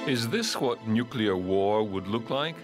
Is this what nuclear war would look like?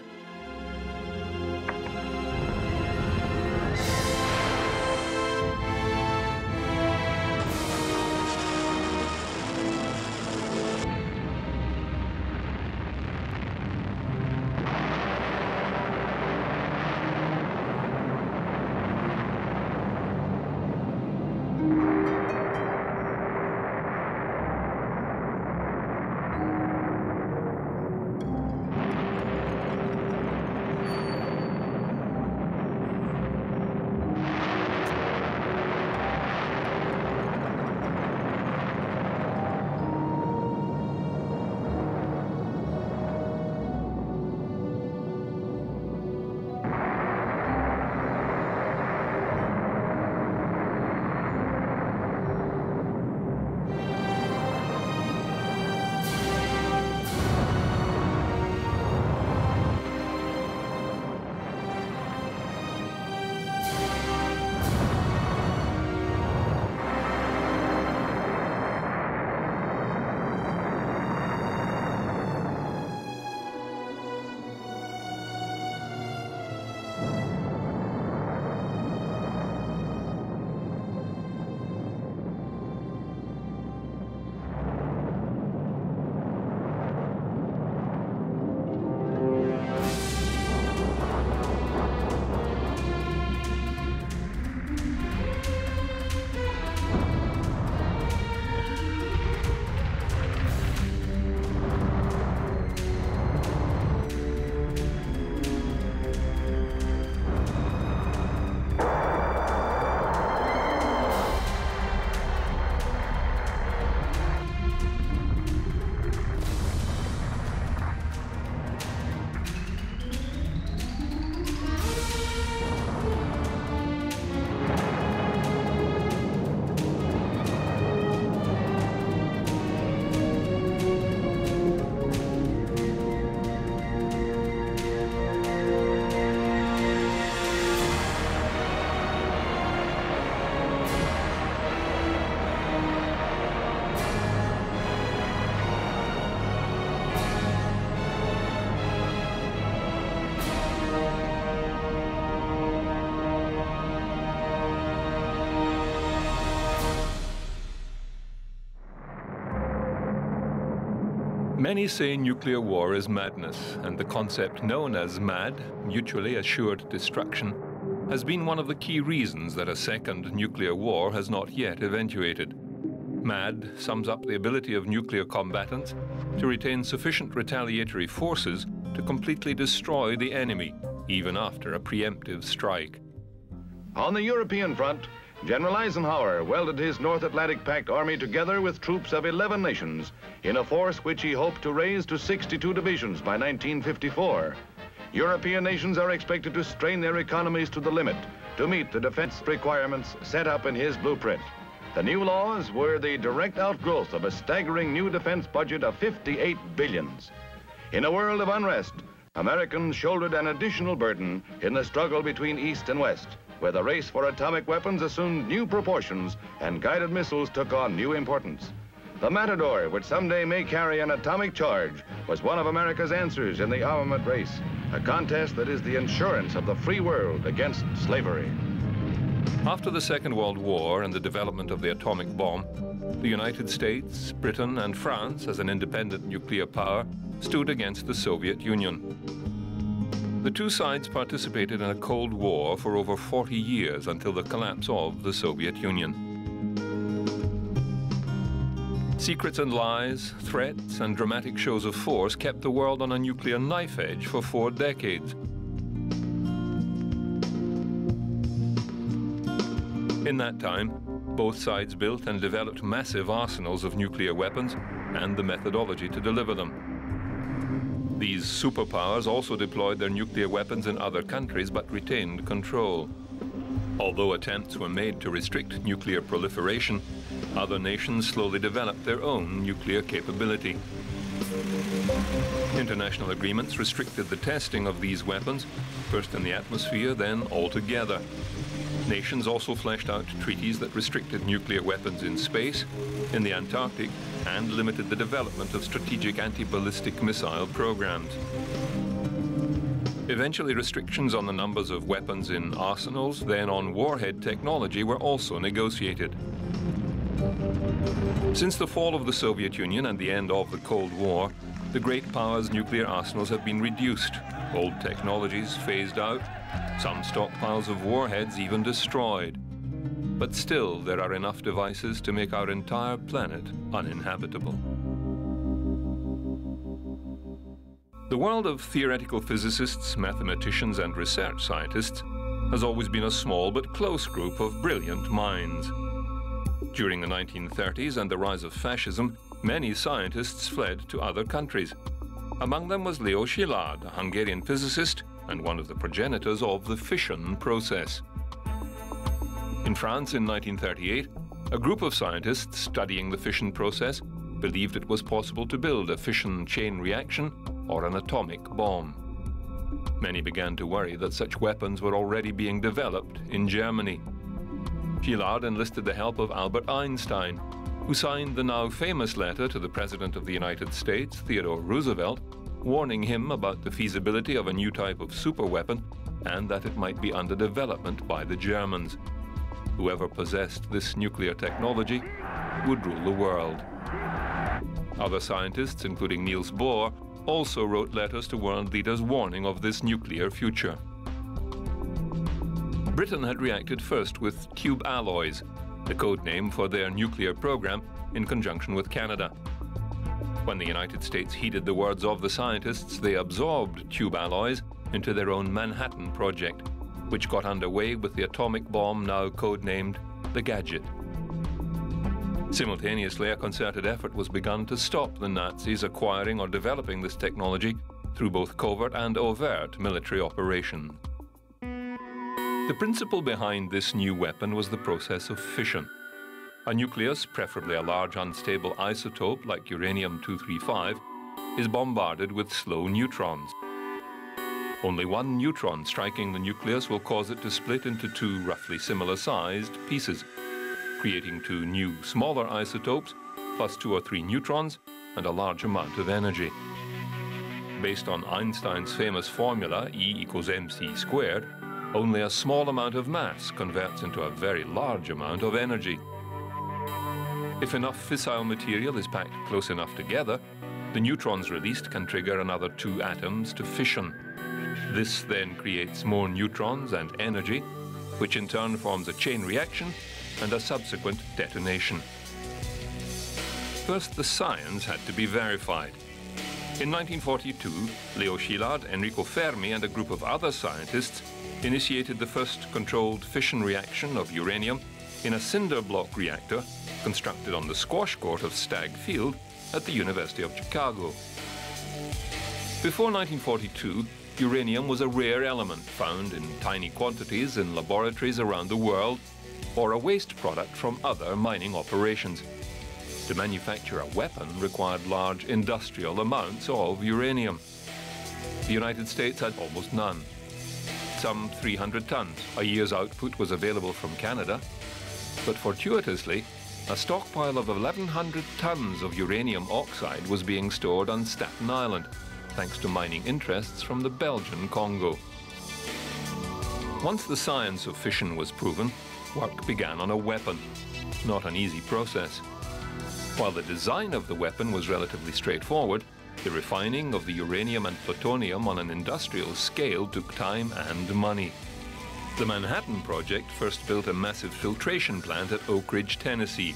Many say nuclear war is madness, and the concept known as MAD, mutually assured destruction, has been one of the key reasons that a second nuclear war has not yet eventuated. MAD sums up the ability of nuclear combatants to retain sufficient retaliatory forces to completely destroy the enemy, even after a preemptive strike. On the European front, General Eisenhower welded his North Atlantic Pact Army together with troops of 11 nations in a force which he hoped to raise to 62 divisions by 1954. European nations are expected to strain their economies to the limit to meet the defense requirements set up in his blueprint. The new laws were the direct outgrowth of a staggering new defense budget of $58 billion. In a world of unrest, Americans shouldered an additional burden in the struggle between East and West, where the race for atomic weapons assumed new proportions and guided missiles took on new importance. The Matador, which someday may carry an atomic charge, was one of America's answers in the armament race, a contest that is the insurance of the free world against slavery. After the Second World War and the development of the atomic bomb, the United States, Britain, and France, as an independent nuclear power, stood against the Soviet Union. The two sides participated in a Cold War for over 40 years until the collapse of the Soviet Union. Secrets and lies, threats, and dramatic shows of force kept the world on a nuclear knife edge for 4 decades. In that time, both sides built and developed massive arsenals of nuclear weapons and the methodology to deliver them. These superpowers also deployed their nuclear weapons in other countries but retained control. Although attempts were made to restrict nuclear proliferation, other nations slowly developed their own nuclear capability. International agreements restricted the testing of these weapons, first in the atmosphere, then altogether. Nations also fleshed out treaties that restricted nuclear weapons in space, in the Antarctic, and limited the development of strategic anti-ballistic missile programs. Eventually, restrictions on the numbers of weapons in arsenals, then on warhead technology, were also negotiated. Since the fall of the Soviet Union and the end of the Cold War, the great powers' nuclear arsenals have been reduced, old technologies phased out, some stockpiles of warheads even destroyed. But still, there are enough devices to make our entire planet uninhabitable. The world of theoretical physicists, mathematicians, and research scientists has always been a small but close group of brilliant minds. During the 1930s and the rise of fascism, many scientists fled to other countries. Among them was Leo Szilard, a Hungarian physicist and one of the progenitors of the fission process. In France in 1938, a group of scientists studying the fission process believed it was possible to build a fission chain reaction or an atomic bomb. Many began to worry that such weapons were already being developed in Germany. Szilard enlisted the help of Albert Einstein, who signed the now famous letter to the President of the United States, Theodore Roosevelt, warning him about the feasibility of a new type of superweapon and that it might be under development by the Germans. Whoever possessed this nuclear technology would rule the world. Other scientists, including Niels Bohr, also wrote letters to world leaders warning of this nuclear future. Britain had reacted first with tube alloys, the code name for their nuclear program, in conjunction with Canada. When the United States heeded the words of the scientists, they absorbed tube alloys into their own Manhattan Project, which got underway with the atomic bomb now codenamed the Gadget. Simultaneously, a concerted effort was begun to stop the Nazis acquiring or developing this technology through both covert and overt military operations. The principle behind this new weapon was the process of fission. A nucleus, preferably a large unstable isotope like uranium-235, is bombarded with slow neutrons. Only one neutron striking the nucleus will cause it to split into two roughly similar-sized pieces, creating two new, smaller isotopes, plus 2 or 3 neutrons, and a large amount of energy. Based on Einstein's famous formula, E = mc squared, only a small amount of mass converts into a very large amount of energy. If enough fissile material is packed close enough together, the neutrons released can trigger another 2 atoms to fission. This then creates more neutrons and energy, which in turn forms a chain reaction and a subsequent detonation. First, the science had to be verified. In 1942, Leo Szilard, Enrico Fermi, and a group of other scientists initiated the first controlled fission reaction of uranium in a cinder block reactor constructed on the squash court of Stagg Field at the University of Chicago. Before 1942, uranium was a rare element found in tiny quantities in laboratories around the world, or a waste product from other mining operations. To manufacture a weapon required large industrial amounts of uranium. The United States had almost none. Some 300 tons. A year's output was available from Canada, but fortuitously, a stockpile of 1,100 tons of uranium oxide was being stored on Staten Island, thanks to mining interests from the Belgian Congo. Once the science of fission was proven, work began on a weapon. Not an easy process. While the design of the weapon was relatively straightforward, the refining of the uranium and plutonium on an industrial scale took time and money. The Manhattan Project first built a massive filtration plant at Oak Ridge, Tennessee,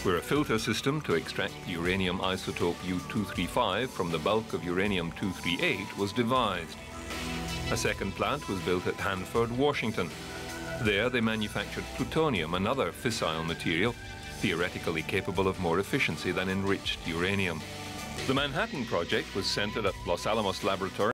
where a filter system to extract the uranium isotope U-235 from the bulk of uranium-238 was devised. A second plant was built at Hanford, Washington. There they manufactured plutonium, another fissile material, theoretically capable of more efficiency than enriched uranium. The Manhattan Project was centered at Los Alamos Laboratory